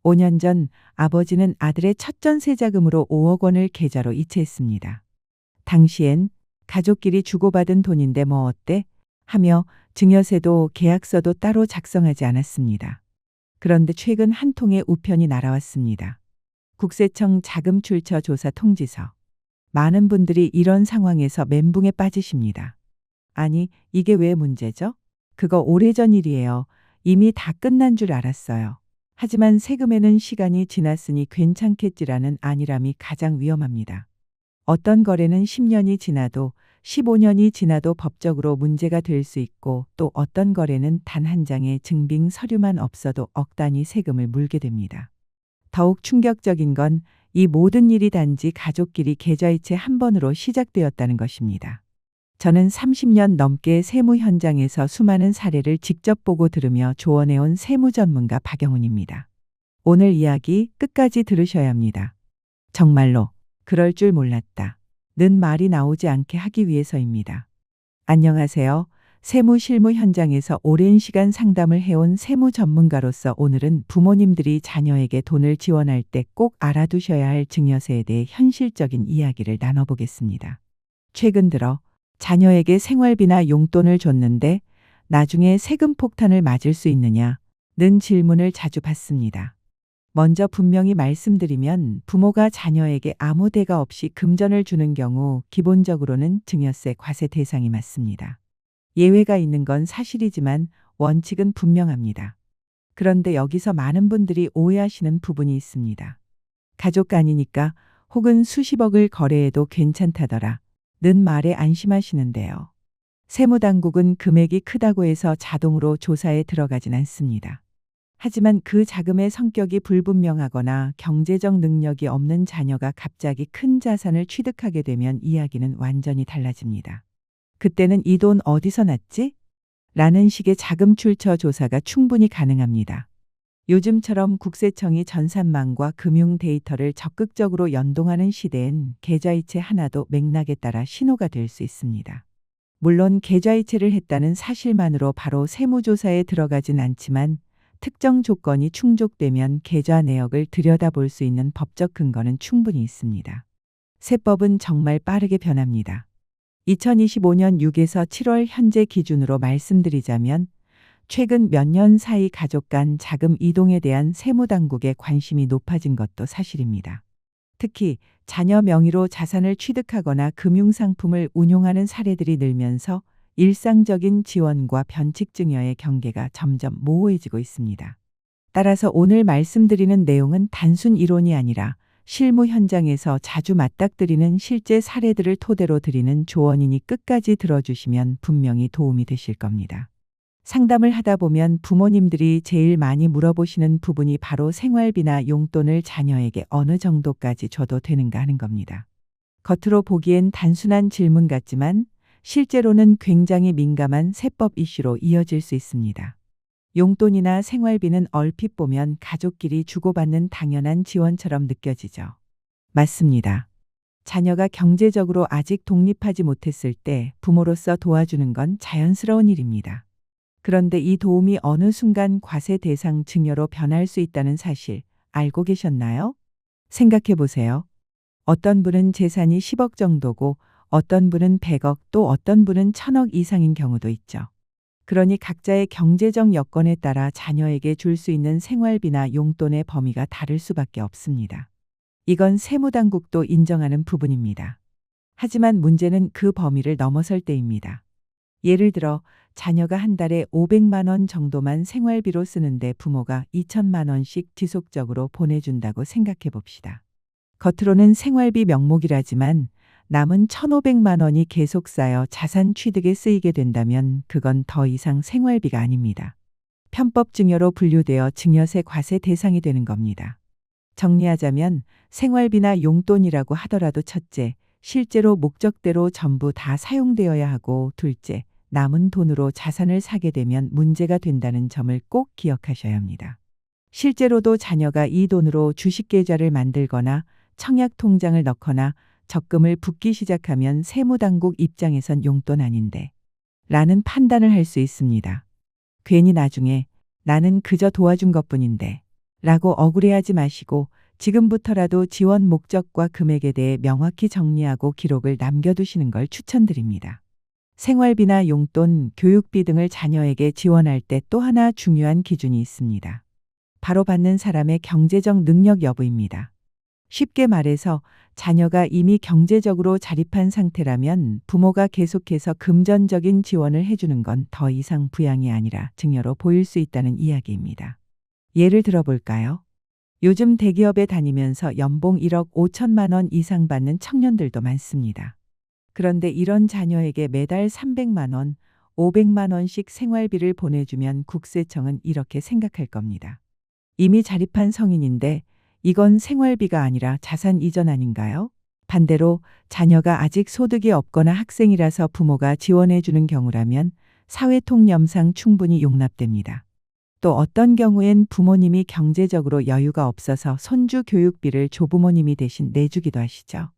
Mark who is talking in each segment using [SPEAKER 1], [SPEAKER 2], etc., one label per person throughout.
[SPEAKER 1] 5년 전 아버지는 아들의 첫 전세 자금으로 5억 원을 계좌로 이체했습니다. 당시엔 가족끼리 주고받은 돈인데 뭐 어때? 하며 증여세도 계약서도 따로 작성하지 않았습니다. 그런데 최근 한 통의 우편이 날아왔습니다. 국세청 자금 출처 조사 통지서. 많은 분들이 이런 상황에서 멘붕에 빠지십니다. 아니, 이게 왜 문제죠? 그거 오래전 일이에요. 이미 다 끝난 줄 알았어요. 하지만 세금에는 시간이 지났으니 괜찮겠지라는 안일함이 가장 위험합니다. 어떤 거래는 10년이 지나도 15년이 지나도 법적으로 문제가 될 수 있고, 또 어떤 거래는 단 한 장의 증빙 서류만 없어도 억 단위 세금을 물게 됩니다. 더욱 충격적인 건 이 모든 일이 단지 가족끼리 계좌이체 한 번으로 시작되었다는 것입니다. 저는 30년 넘게 세무 현장에서 수많은 사례를 직접 보고 들으며 조언해온 세무 전문가 박영훈입니다. 오늘 이야기 끝까지 들으셔야 합니다. 정말로 그럴 줄 몰랐다 는 말이 나오지 않게 하기 위해서입니다. 안녕하세요. 세무 실무 현장에서 오랜 시간 상담을 해온 세무 전문가로서 오늘은 부모님들이 자녀에게 돈을 지원할 때 꼭 알아두셔야 할 증여세에 대해 현실적인 이야기를 나눠보겠습니다. 최근 들어 자녀에게 생활비나 용돈을 줬는데 나중에 세금 폭탄을 맞을 수 있느냐는 질문을 자주 받습니다. 먼저 분명히 말씀드리면 부모가 자녀에게 아무 대가 없이 금전을 주는 경우 기본적으로는 증여세 과세 대상이 맞습니다. 예외가 있는 건 사실이지만 원칙은 분명합니다. 그런데 여기서 많은 분들이 오해하시는 부분이 있습니다. 가족 아니니까 혹은 수십억을 거래해도 괜찮다더라 는 말에 안심하시는데요. 세무당국은 금액이 크다고 해서 자동으로 조사에 들어가진 않습니다. 하지만 그 자금의 성격이 불분명하거나 경제적 능력이 없는 자녀가 갑자기 큰 자산을 취득하게 되면 이야기는 완전히 달라집니다. 그때는 이 돈 어디서 났지? 라는 식의 자금 출처 조사가 충분히 가능합니다. 요즘처럼 국세청이 전산망과 금융 데이터를 적극적으로 연동하는 시대엔 계좌이체 하나도 맥락에 따라 신호가 될 수 있습니다. 물론 계좌이체를 했다는 사실만으로 바로 세무조사에 들어가진 않지만 특정 조건이 충족되면 계좌 내역을 들여다볼 수 있는 법적 근거는 충분히 있습니다. 세법은 정말 빠르게 변합니다. 2025년 6에서 7월 현재 기준으로 말씀드리자면 최근 몇 년 사이 가족 간 자금 이동에 대한 세무당국의 관심이 높아진 것도 사실입니다. 특히 자녀 명의로 자산을 취득하거나 금융상품을 운용하는 사례들이 늘면서 일상적인 지원과 변칙증여의 경계가 점점 모호해지고 있습니다. 따라서 오늘 말씀드리는 내용은 단순 이론이 아니라 실무 현장에서 자주 맞닥뜨리는 실제 사례들을 토대로 드리는 조언이니 끝까지 들어주시면 분명히 도움이 되실 겁니다. 상담을 하다 보면 부모님들이 제일 많이 물어보시는 부분이 바로 생활비나 용돈을 자녀에게 어느 정도까지 줘도 되는가 하는 겁니다. 겉으로 보기엔 단순한 질문 같지만 실제로는 굉장히 민감한 세법 이슈로 이어질 수 있습니다. 용돈이나 생활비는 얼핏 보면 가족끼리 주고받는 당연한 지원처럼 느껴지죠. 맞습니다. 자녀가 경제적으로 아직 독립하지 못했을 때 부모로서 도와주는 건 자연스러운 일입니다. 그런데 이 도움이 어느 순간 과세 대상 증여로 변할 수 있다는 사실 알고 계셨나요? 생각해 보세요. 어떤 분은 재산이 10억 정도고 어떤 분은 100억 또 어떤 분은 1000억 이상인 경우도 있죠. 그러니 각자의 경제적 여건에 따라 자녀에게 줄 수 있는 생활비나 용돈의 범위가 다를 수밖에 없습니다. 이건 세무당국도 인정하는 부분입니다. 하지만 문제는 그 범위를 넘어설 때입니다. 예를 들어 자녀가 한 달에 500만 원 정도만 생활비로 쓰는데 부모가 2천만 원씩 지속적으로 보내준다고 생각해 봅시다. 겉으로는 생활비 명목이라지만 남은 1,500만 원이 계속 쌓여 자산 취득에 쓰이게 된다면 그건 더 이상 생활비가 아닙니다. 편법 증여로 분류되어 증여세 과세 대상이 되는 겁니다. 정리하자면 생활비나 용돈이라고 하더라도 첫째, 실제로 목적대로 전부 다 사용되어야 하고 둘째, 남은 돈으로 자산을 사게 되면 문제가 된다는 점을 꼭 기억하셔야 합니다. 실제로도 자녀가 이 돈으로 주식계좌를 만들거나 청약통장을 넣거나 적금을 붓기 시작하면 세무당국 입장에선 용돈 아닌데 라는 판단을 할 수 있습니다. 괜히 나중에 나는 그저 도와준 것뿐인데 라고 억울해하지 마시고 지금부터라도 지원 목적과 금액에 대해 명확히 정리하고 기록을 남겨두시는 걸 추천드립니다. 생활비나 용돈, 교육비 등을 자녀에게 지원할 때 또 하나 중요한 기준이 있습니다. 바로 받는 사람의 경제적 능력 여부입니다. 쉽게 말해서 자녀가 이미 경제적으로 자립한 상태라면 부모가 계속해서 금전적인 지원을 해주는 건 더 이상 부양이 아니라 증여로 보일 수 있다는 이야기입니다. 예를 들어볼까요? 요즘 대기업에 다니면서 연봉 1억 5천만 원 이상 받는 청년들도 많습니다. 그런데 이런 자녀에게 매달 300만 원, 500만 원씩 생활비를 보내주면 국세청은 이렇게 생각할 겁니다. 이미 자립한 성인인데 이건 생활비가 아니라 자산 이전 아닌가요? 반대로 자녀가 아직 소득이 없거나 학생이라서 부모가 지원해 주는 경우라면 사회통념상 충분히 용납됩니다. 또 어떤 경우엔 부모님이 경제적으로 여유가 없어서 손주 교육비를 조부모님이 대신 내주기도 하시죠.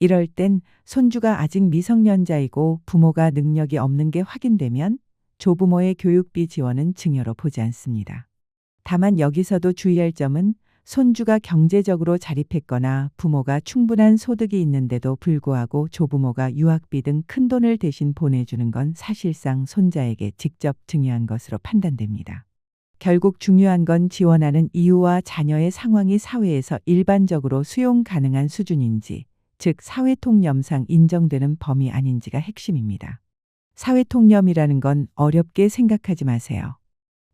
[SPEAKER 1] 이럴 땐 손주가 아직 미성년자이고 부모가 능력이 없는 게 확인되면 조부모의 교육비 지원은 증여로 보지 않습니다. 다만 여기서도 주의할 점은 손주가 경제적으로 자립했거나 부모가 충분한 소득이 있는데도 불구하고 조부모가 유학비 등 큰돈을 대신 보내주는 건 사실상 손자에게 직접 증여한 것으로 판단됩니다. 결국 중요한 건 지원하는 이유와 자녀의 상황이 사회에서 일반적으로 수용 가능한 수준인지, 즉 사회통념상 인정되는 범위 아닌지가 핵심입니다. 사회통념이라는 건 어렵게 생각하지 마세요.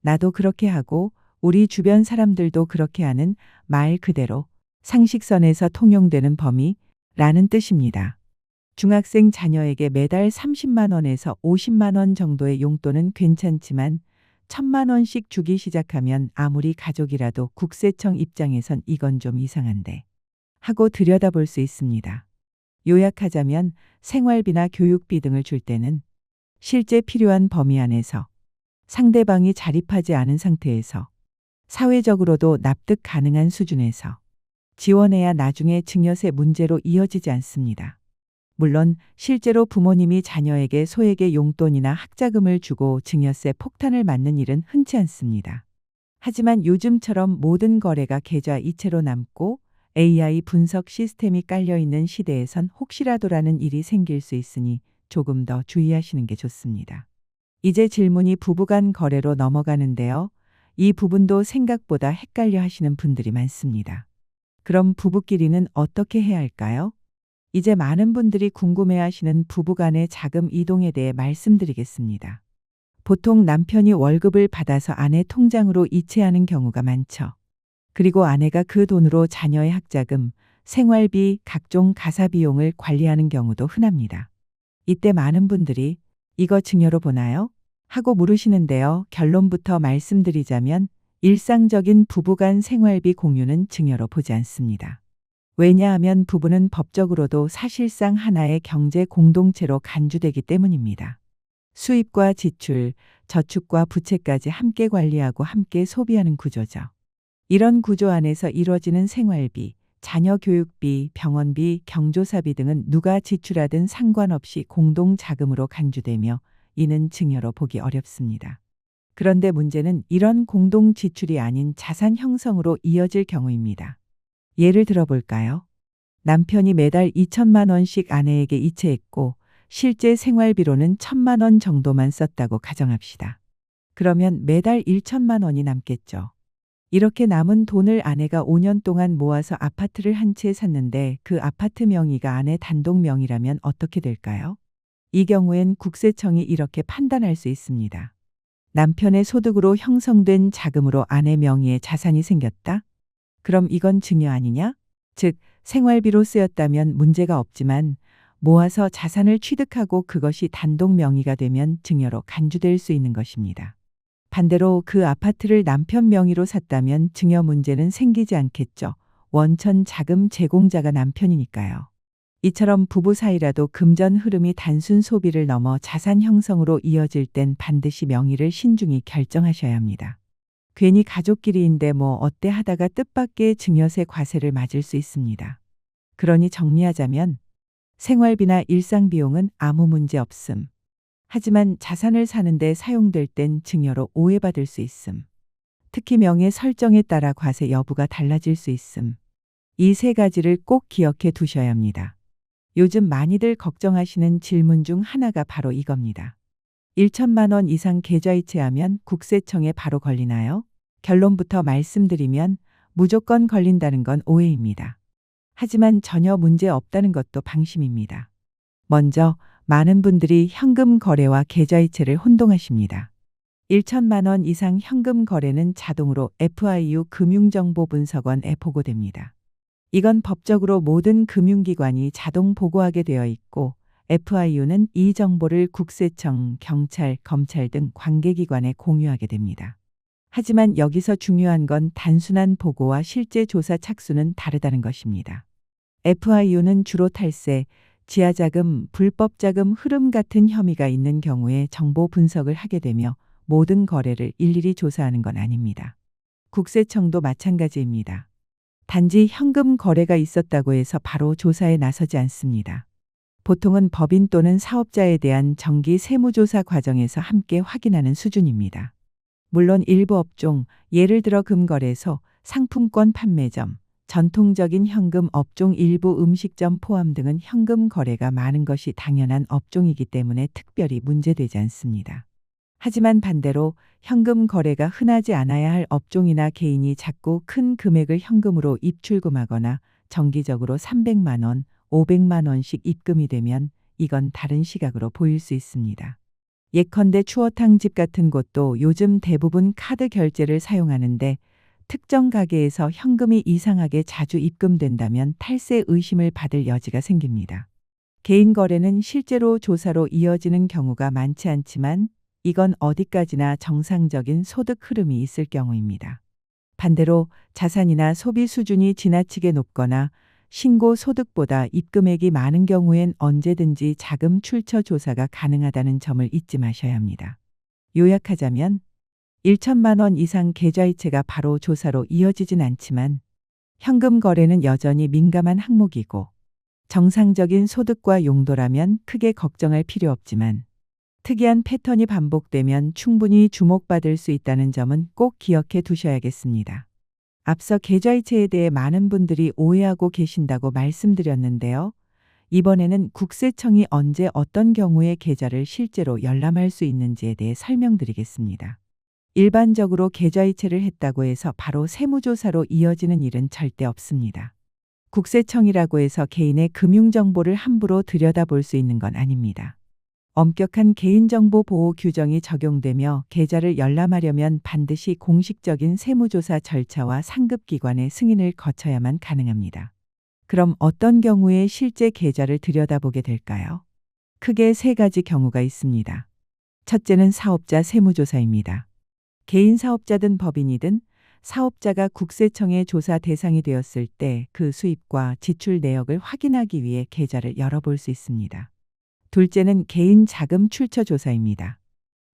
[SPEAKER 1] 나도 그렇게 하고 우리 주변 사람들도 그렇게 하는 말 그대로 상식선에서 통용되는 범위라는 뜻입니다. 중학생 자녀에게 매달 30만 원에서 50만 원 정도의 용돈은 괜찮지만 1,000만 원씩 주기 시작하면 아무리 가족이라도 국세청 입장에선 이건 좀 이상한데 하고 들여다볼 수 있습니다. 요약하자면 생활비나 교육비 등을 줄 때는 실제 필요한 범위 안에서 상대방이 자립하지 않은 상태에서 사회적으로도 납득 가능한 수준에서 지원해야 나중에 증여세 문제로 이어지지 않습니다. 물론 실제로 부모님이 자녀에게 소액의 용돈이나 학자금을 주고 증여세 폭탄을 맞는 일은 흔치 않습니다. 하지만 요즘처럼 모든 거래가 계좌 이체로 남고 AI 분석 시스템이 깔려있는 시대에선 혹시라도라는 일이 생길 수 있으니 조금 더 주의하시는 게 좋습니다. 이제 질문이 부부간 거래로 넘어가는데요. 이 부분도 생각보다 헷갈려 하시는 분들이 많습니다. 그럼 부부끼리는 어떻게 해야 할까요? 이제 많은 분들이 궁금해하시는 부부간의 자금 이동에 대해 말씀드리겠습니다. 보통 남편이 월급을 받아서 아내 통장으로 이체하는 경우가 많죠. 그리고 아내가 그 돈으로 자녀의 학자금, 생활비, 각종 가사비용을 관리하는 경우도 흔합니다. 이때 많은 분들이 이거 증여로 보나요? 하고 물으시는데요. 결론부터 말씀드리자면 일상적인 부부간 생활비 공유는 증여로 보지 않습니다. 왜냐하면 부부는 법적으로도 사실상 하나의 경제 공동체로 간주되기 때문입니다. 수입과 지출, 저축과 부채까지 함께 관리하고 함께 소비하는 구조죠. 이런 구조 안에서 이루어지는 생활비, 자녀 교육비, 병원비, 경조사비 등은 누가 지출하든 상관없이 공동 자금으로 간주되며 이는 증여로 보기 어렵습니다. 그런데 문제는 이런 공동 지출이 아닌 자산 형성으로 이어질 경우입니다. 예를 들어볼까요? 남편이 매달 2천만 원씩 아내에게 이체했고 실제 생활비로는 1,000만 원 정도만 썼다고 가정합시다. 그러면 매달 1천만 원이 남겠죠. 이렇게 남은 돈을 아내가 5년 동안 모아서 아파트를 한 채 샀는데 그 아파트 명의가 아내 단독 명의라면 어떻게 될까요? 이 경우엔 국세청이 이렇게 판단할 수 있습니다. 남편의 소득으로 형성된 자금으로 아내 명의의 자산이 생겼다? 그럼 이건 증여 아니냐? 즉 생활비로 쓰였다면 문제가 없지만 모아서 자산을 취득하고 그것이 단독 명의가 되면 증여로 간주될 수 있는 것입니다. 반대로 그 아파트를 남편 명의로 샀다면 증여 문제는 생기지 않겠죠. 원천 자금 제공자가 남편이니까요. 이처럼 부부 사이라도 금전 흐름이 단순 소비를 넘어 자산 형성으로 이어질 땐 반드시 명의를 신중히 결정하셔야 합니다. 괜히 가족끼리인데 뭐 어때 하다가 뜻밖의 증여세 과세를 맞을 수 있습니다. 그러니 정리하자면 생활비나 일상비용은 아무 문제 없음. 하지만 자산을 사는데 사용될 땐 증여로 오해받을 수 있음. 특히 명의 설정에 따라 과세 여부가 달라질 수 있음. 이 세 가지를 꼭 기억해 두셔야 합니다. 요즘 많이들 걱정하시는 질문 중 하나가 바로 이겁니다. 1천만 원 이상 계좌이체하면 국세청에 바로 걸리나요? 결론부터 말씀드리면 무조건 걸린다는 건 오해입니다. 하지만 전혀 문제 없다는 것도 방심입니다. 먼저 많은 분들이 현금 거래와 계좌이체를 혼동하십니다. 1천만 원 이상 현금 거래는 자동으로 FIU 금융정보분석원에 보고됩니다. 이건 법적으로 모든 금융기관이 자동 보고하게 되어 있고 FIU는 이 정보를 국세청, 경찰, 검찰 등 관계기관에 공유하게 됩니다. 하지만 여기서 중요한 건 단순한 보고와 실제 조사 착수는 다르다는 것입니다. FIU는 주로 탈세, 지하자금, 불법자금 흐름 같은 혐의가 있는 경우에 정보 분석을 하게 되며 모든 거래를 일일이 조사하는 건 아닙니다. 국세청도 마찬가지입니다. 단지 현금 거래가 있었다고 해서 바로 조사에 나서지 않습니다. 보통은 법인 또는 사업자에 대한 정기 세무조사 과정에서 함께 확인하는 수준입니다. 물론 일부 업종, 예를 들어 금거래소, 상품권 판매점, 전통적인 현금 업종 일부 음식점 포함 등은 현금 거래가 많은 것이 당연한 업종이기 때문에 특별히 문제되지 않습니다. 하지만 반대로 현금 거래가 흔하지 않아야 할 업종이나 개인이 자꾸 큰 금액을 현금으로 입출금하거나 정기적으로 300만 원, 500만 원씩 입금이 되면 이건 다른 시각으로 보일 수 있습니다. 예컨대 추어탕집 같은 곳도 요즘 대부분 카드 결제를 사용하는데 특정 가게에서 현금이 이상하게 자주 입금된다면 탈세 의심을 받을 여지가 생깁니다. 개인 거래는 실제로 조사로 이어지는 경우가 많지 않지만 이건 어디까지나 정상적인 소득 흐름이 있을 경우입니다. 반대로 자산이나 소비 수준이 지나치게 높거나 신고 소득보다 입금액이 많은 경우엔 언제든지 자금 출처 조사가 가능하다는 점을 잊지 마셔야 합니다. 요약하자면 1천만 원 이상 계좌이체가 바로 조사로 이어지진 않지만 현금 거래는 여전히 민감한 항목이고 정상적인 소득과 용도라면 크게 걱정할 필요 없지만 특이한 패턴이 반복되면 충분히 주목받을 수 있다는 점은 꼭 기억해 두셔야겠습니다. 앞서 계좌이체에 대해 많은 분들이 오해하고 계신다고 말씀드렸는데요. 이번에는 국세청이 언제 어떤 경우에 계좌를 실제로 열람할 수 있는지에 대해 설명드리겠습니다. 일반적으로 계좌이체를 했다고 해서 바로 세무조사로 이어지는 일은 절대 없습니다. 국세청이라고 해서 개인의 금융정보를 함부로 들여다볼 수 있는 건 아닙니다. 엄격한 개인정보 보호 규정이 적용되며 계좌를 열람하려면 반드시 공식적인 세무조사 절차와 상급기관의 승인을 거쳐야만 가능합니다. 그럼 어떤 경우에 실제 계좌를 들여다보게 될까요? 크게 세 가지 경우가 있습니다. 첫째는 사업자 세무조사입니다. 개인 사업자든 법인이든 사업자가 국세청의 조사 대상이 되었을 때 그 수입과 지출 내역을 확인하기 위해 계좌를 열어볼 수 있습니다. 둘째는 개인 자금 출처 조사입니다.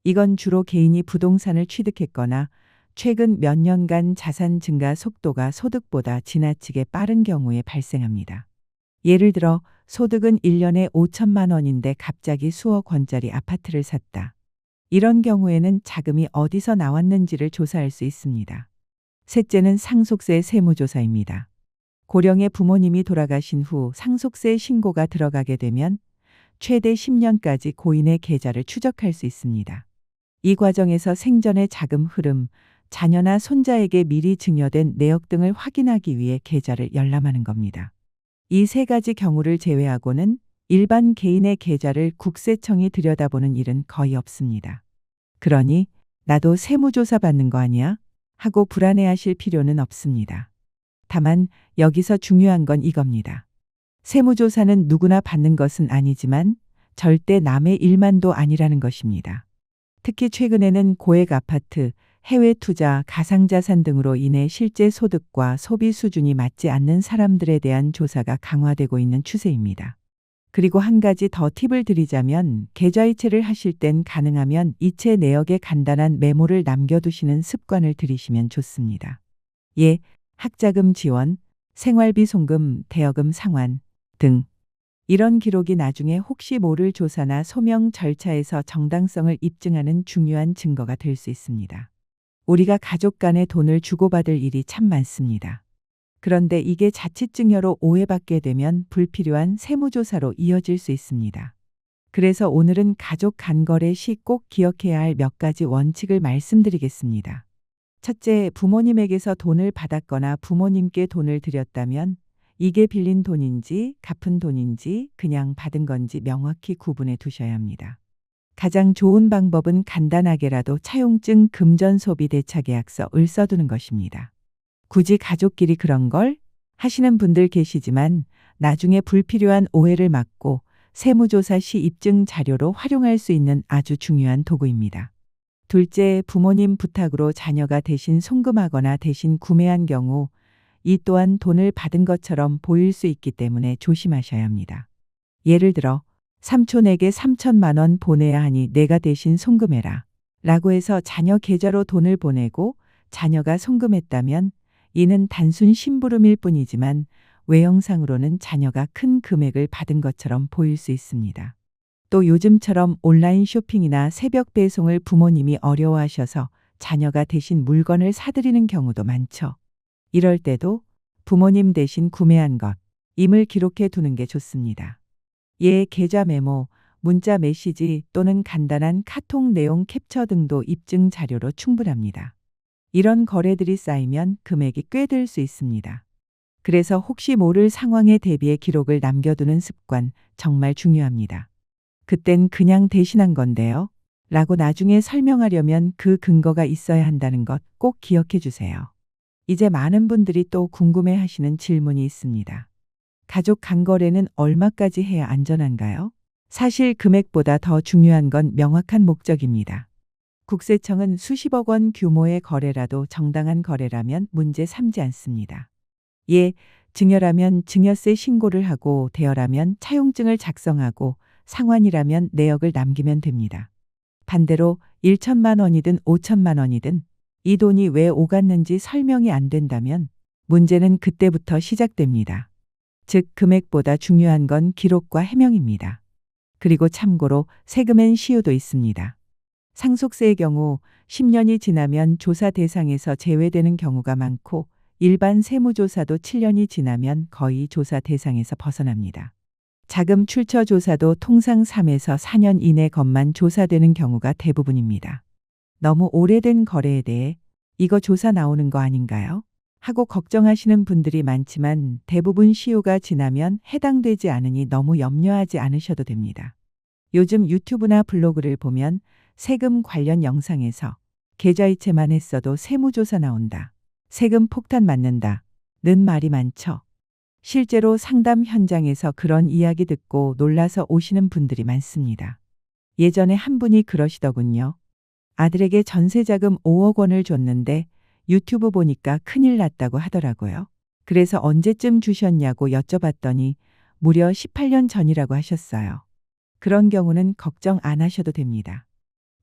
[SPEAKER 1] 이건 주로 개인이 부동산을 취득했거나 최근 몇 년간 자산 증가 속도가 소득보다 지나치게 빠른 경우에 발생합니다. 예를 들어 소득은 1년에 5천만 원인데 갑자기 수억 원짜리 아파트를 샀다. 이런 경우에는 자금이 어디서 나왔는지를 조사할 수 있습니다. 셋째는 상속세 세무조사입니다. 고령의 부모님이 돌아가신 후 상속세 신고가 들어가게 되면 최대 10년까지 고인의 계좌를 추적할 수 있습니다. 이 과정에서 생전의 자금 흐름, 자녀나 손자에게 미리 증여된 내역 등을 확인하기 위해 계좌를 열람하는 겁니다. 이 세 가지 경우를 제외하고는 일반 개인의 계좌를 국세청이 들여다보는 일은 거의 없습니다. 그러니 나도 세무조사 받는 거 아니야? 하고 불안해하실 필요는 없습니다. 다만 여기서 중요한 건 이겁니다. 세무조사는 누구나 받는 것은 아니지만 절대 남의 일만도 아니라는 것입니다. 특히 최근에는 고액 아파트, 해외 투자, 가상자산 등으로 인해 실제 소득과 소비 수준이 맞지 않는 사람들에 대한 조사가 강화되고 있는 추세입니다. 그리고 한 가지 더 팁을 드리자면 계좌이체를 하실 땐 가능하면 이체 내역에 간단한 메모를 남겨두시는 습관을 들이시면 좋습니다. 예, 학자금 지원, 생활비 송금, 대여금 상환 등 이런 기록이 나중에 혹시 모를 조사나 소명 절차에서 정당성을 입증하는 중요한 증거가 될 수 있습니다. 우리가 가족 간에 돈을 주고받을 일이 참 많습니다. 그런데 이게 자칫 증여로 오해받게 되면 불필요한 세무조사로 이어질 수 있습니다. 그래서 오늘은 가족 간거래 시 꼭 기억해야 할 몇 가지 원칙을 말씀드리겠습니다. 첫째, 부모님에게서 돈을 받았거나 부모님께 돈을 드렸다면 이게 빌린 돈인지 갚은 돈인지 그냥 받은 건지 명확히 구분해 두셔야 합니다. 가장 좋은 방법은 간단하게라도 차용증 금전소비 대차계약서를 써두는 것입니다. 굳이 가족끼리 그런 걸 하시는 분들 계시지만 나중에 불필요한 오해를 막고 세무조사 시 입증 자료로 활용할 수 있는 아주 중요한 도구입니다. 둘째, 부모님 부탁으로 자녀가 대신 송금하거나 대신 구매한 경우 이 또한 돈을 받은 것처럼 보일 수 있기 때문에 조심하셔야 합니다. 예를 들어 삼촌에게 3천만 원 보내야 하니 내가 대신 송금해라 라고 해서 자녀 계좌로 돈을 보내고 자녀가 송금했다면 이는 단순 심부름일 뿐이지만 외형상으로는 자녀가 큰 금액을 받은 것처럼 보일 수 있습니다. 또 요즘처럼 온라인 쇼핑이나 새벽 배송을 부모님이 어려워하셔서 자녀가 대신 물건을 사드리는 경우도 많죠. 이럴 때도 부모님 대신 구매한 것임을 기록해 두는 게 좋습니다. 계좌 메모, 문자 메시지 또는 간단한 카톡 내용 캡처 등도 입증 자료로 충분합니다. 이런 거래들이 쌓이면 금액이 꽤 될 수 있습니다. 그래서 혹시 모를 상황에 대비해 기록을 남겨두는 습관 정말 중요합니다. 그땐 그냥 대신한 건데요 라고 나중에 설명하려면 그 근거가 있어야 한다는 것 꼭 기억해 주세요. 이제 많은 분들이 또 궁금해 하시는 질문이 있습니다. 가족 간거래는 얼마까지 해야 안전한가요? 사실 금액보다 더 중요한 건 명확한 목적입니다. 국세청은 수십억 원 규모의 거래라도 정당한 거래라면 문제 삼지 않습니다. 증여라면 증여세 신고를 하고 대여라면 차용증을 작성하고 상환이라면 내역을 남기면 됩니다. 반대로 1천만 원이든 5천만 원이든 이 돈이 왜 오갔는지 설명이 안 된다면 문제는 그때부터 시작됩니다. 즉 금액보다 중요한 건 기록과 해명입니다. 그리고 참고로 세금엔 시효도 있습니다. 상속세의 경우 10년이 지나면 조사 대상에서 제외되는 경우가 많고 일반 세무조사도 7년이 지나면 거의 조사 대상에서 벗어납니다. 자금 출처 조사도 통상 3에서 4년 이내 것만 조사되는 경우가 대부분입니다. 너무 오래된 거래에 대해 이거 조사 나오는 거 아닌가요? 하고 걱정하시는 분들이 많지만 대부분 시효가 지나면 해당되지 않으니 너무 염려하지 않으셔도 됩니다. 요즘 유튜브나 블로그를 보면 세금 관련 영상에서 계좌이체만 했어도 세무조사 나온다. 세금 폭탄 맞는다. 는 말이 많죠. 실제로 상담 현장에서 그런 이야기 듣고 놀라서 오시는 분들이 많습니다. 예전에 한 분이 그러시더군요. 아들에게 전세자금 5억 원을 줬는데 유튜브 보니까 큰일 났다고 하더라고요. 그래서 언제쯤 주셨냐고 여쭤봤더니 무려 18년 전이라고 하셨어요. 그런 경우는 걱정 안 하셔도 됩니다.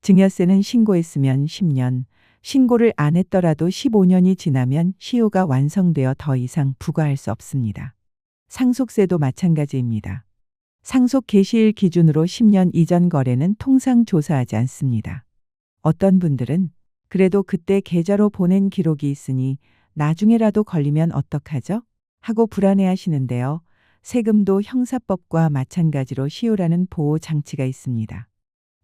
[SPEAKER 1] 증여세는 신고했으면 10년, 신고를 안 했더라도 15년이 지나면 시효가 완성되어 더 이상 부과할 수 없습니다. 상속세도 마찬가지입니다. 상속 개시일 기준으로 10년 이전 거래는 통상 조사하지 않습니다. 어떤 분들은 그래도 그때 계좌로 보낸 기록이 있으니 나중에라도 걸리면 어떡하죠? 하고 불안해하시는데요. 세금도 형사법과 마찬가지로 시효라는 보호 장치가 있습니다.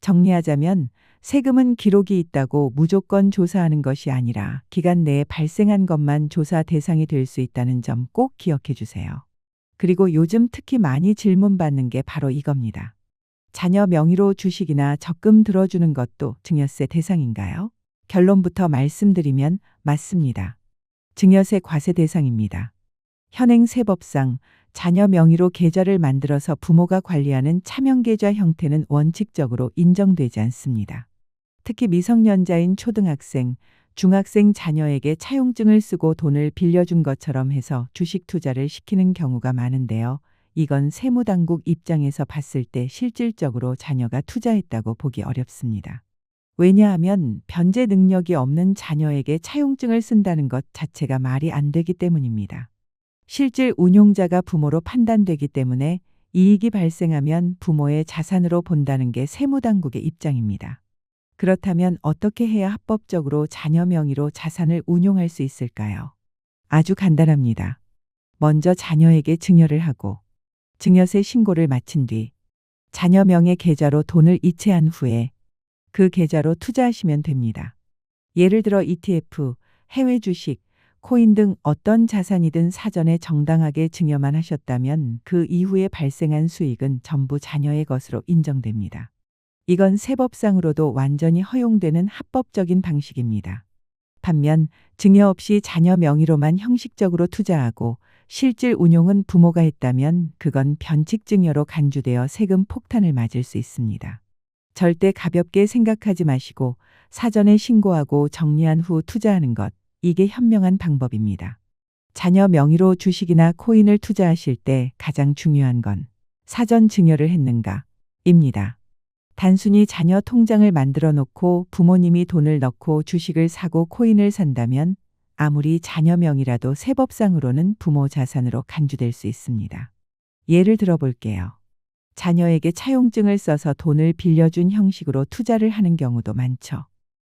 [SPEAKER 1] 정리하자면 세금은 기록이 있다고 무조건 조사하는 것이 아니라 기간 내에 발생한 것만 조사 대상이 될 수 있다는 점 꼭 기억해 주세요. 그리고 요즘 특히 많이 질문받는 게 바로 이겁니다. 자녀 명의로 주식이나 적금 들어주는 것도 증여세 대상인가요? 결론부터 말씀드리면 맞습니다. 증여세 과세 대상입니다. 현행 세법상 자녀 명의로 계좌를 만들어서 부모가 관리하는 차명계좌 형태는 원칙적으로 인정되지 않습니다. 특히 미성년자인 초등학생, 중학생 자녀에게 차용증을 쓰고 돈을 빌려준 것처럼 해서 주식 투자를 시키는 경우가 많은데요. 이건 세무당국 입장에서 봤을 때 실질적으로 자녀가 투자했다고 보기 어렵습니다. 왜냐하면 변제 능력이 없는 자녀에게 차용증을 쓴다는 것 자체가 말이 안 되기 때문입니다. 실질 운용자가 부모로 판단되기 때문에 이익이 발생하면 부모의 자산으로 본다는 게 세무당국의 입장입니다. 그렇다면 어떻게 해야 합법적으로 자녀 명의로 자산을 운용할 수 있을까요? 아주 간단합니다. 먼저 자녀에게 증여를 하고 증여세 신고를 마친 뒤 자녀 명의 계좌로 돈을 이체한 후에 그 계좌로 투자하시면 됩니다. 예를 들어 ETF, 해외 주식, 코인 등 어떤 자산이든 사전에 정당하게 증여만 하셨다면 그 이후에 발생한 수익은 전부 자녀의 것으로 인정됩니다. 이건 세법상으로도 완전히 허용되는 합법적인 방식입니다. 반면 증여 없이 자녀 명의로만 형식적으로 투자하고 실질 운용은 부모가 했다면 그건 변칙증여로 간주되어 세금 폭탄을 맞을 수 있습니다. 절대 가볍게 생각하지 마시고 사전에 신고하고 정리한 후 투자하는 것, 이게 현명한 방법입니다. 자녀 명의로 주식이나 코인을 투자하실 때 가장 중요한 건 사전 증여를 했는가? 입니다. 단순히 자녀 통장을 만들어 놓고 부모님이 돈을 넣고 주식을 사고 코인을 산다면 아무리 자녀 명의라도 세법상으로는 부모 자산으로 간주될 수 있습니다. 예를 들어 볼게요. 자녀에게 차용증을 써서 돈을 빌려준 형식으로 투자를 하는 경우도 많죠.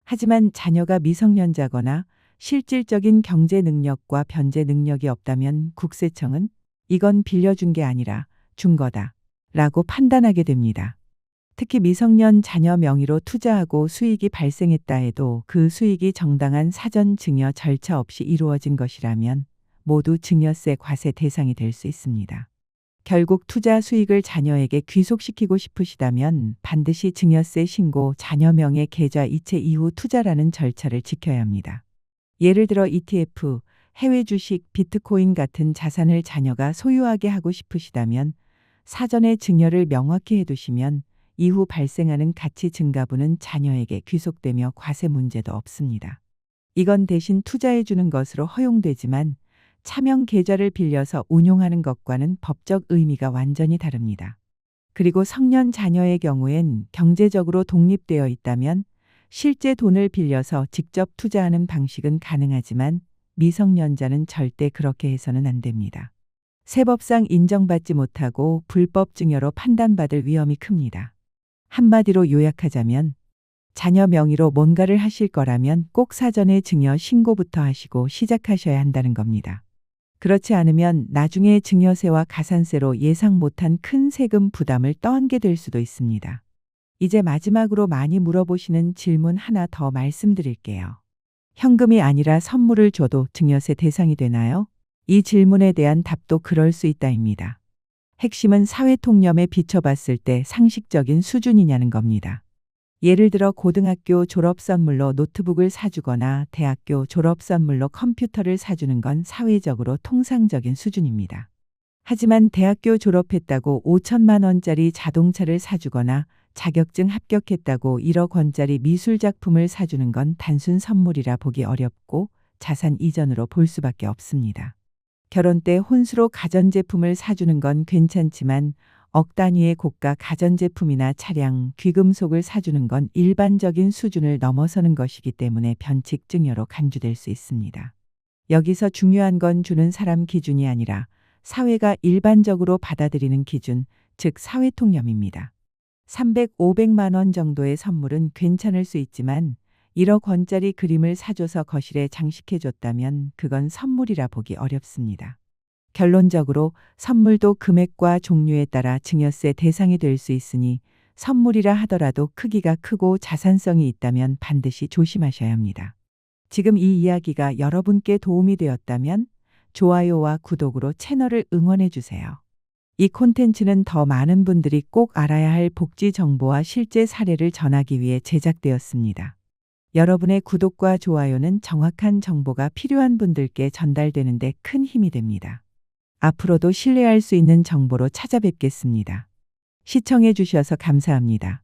[SPEAKER 1] 하지만 자녀가 미성년자거나 실질적인 경제 능력과 변제 능력이 없다면 국세청은 이건 빌려준 게 아니라 준 거다 라고 판단하게 됩니다. 특히 미성년 자녀 명의로 투자하고 수익이 발생했다 해도 그 수익이 정당한 사전 증여 절차 없이 이루어진 것이라면 모두 증여세 과세 대상이 될 수 있습니다. 결국 투자 수익을 자녀에게 귀속시키고 싶으시다면 반드시 증여세 신고, 자녀 명의 계좌 이체 이후 투자라는 절차를 지켜야 합니다. 예를 들어 ETF, 해외 주식, 비트코인 같은 자산을 자녀가 소유하게 하고 싶으시다면 사전에 증여를 명확히 해두시면 이후 발생하는 가치 증가분은 자녀에게 귀속되며 과세 문제도 없습니다. 이건 대신 투자해 주는 것으로 허용되지만 차명 계좌를 빌려서 운용하는 것과는 법적 의미가 완전히 다릅니다. 그리고 성년 자녀의 경우엔 경제적으로 독립되어 있다면 실제 돈을 빌려서 직접 투자하는 방식은 가능하지만 미성년자는 절대 그렇게 해서는 안 됩니다. 세법상 인정받지 못하고 불법 증여로 판단받을 위험이 큽니다. 한마디로 요약하자면 자녀 명의로 뭔가를 하실 거라면 꼭 사전에 증여 신고부터 하시고 시작하셔야 한다는 겁니다. 그렇지 않으면 나중에 증여세와 가산세로 예상 못한 큰 세금 부담을 떠안게 될 수도 있습니다. 이제 마지막으로 많이 물어보시는 질문 하나 더 말씀드릴게요. 현금이 아니라 선물을 줘도 증여세 대상이 되나요? 이 질문에 대한 답도 그럴 수 있다입니다. 핵심은 사회통념에 비춰봤을 때 상식적인 수준이냐는 겁니다. 예를 들어 고등학교 졸업 선물로 노트북을 사주거나 대학교 졸업 선물로 컴퓨터를 사주는 건 사회적으로 통상적인 수준입니다. 하지만 대학교 졸업했다고 5천만 원짜리 자동차를 사주거나 자격증 합격했다고 1억 원짜리 미술작품을 사주는 건 단순 선물이라 보기 어렵고 자산 이전으로 볼 수밖에 없습니다. 결혼 때 혼수로 가전제품을 사주는 건 괜찮지만 억 단위의 고가 가전제품이나 차량, 귀금속을 사주는 건 일반적인 수준을 넘어서는 것이기 때문에 변칙증여로 간주될 수 있습니다. 여기서 중요한 건 주는 사람 기준이 아니라 사회가 일반적으로 받아들이는 기준, 즉 사회통념입니다. 300, 500만 원 정도의 선물은 괜찮을 수 있지만 1억 원짜리 그림을 사줘서 거실에 장식해줬다면 그건 선물이라 보기 어렵습니다. 결론적으로 선물도 금액과 종류에 따라 증여세 대상이 될 수 있으니 선물이라 하더라도 크기가 크고 자산성이 있다면 반드시 조심하셔야 합니다. 지금 이 이야기가 여러분께 도움이 되었다면 좋아요와 구독으로 채널을 응원해 주세요. 이 콘텐츠는 더 많은 분들이 꼭 알아야 할 복지 정보와 실제 사례를 전하기 위해 제작되었습니다. 여러분의 구독과 좋아요는 정확한 정보가 필요한 분들께 전달되는 데 큰 힘이 됩니다. 앞으로도 신뢰할 수 있는 정보로 찾아뵙겠습니다. 시청해 주셔서 감사합니다.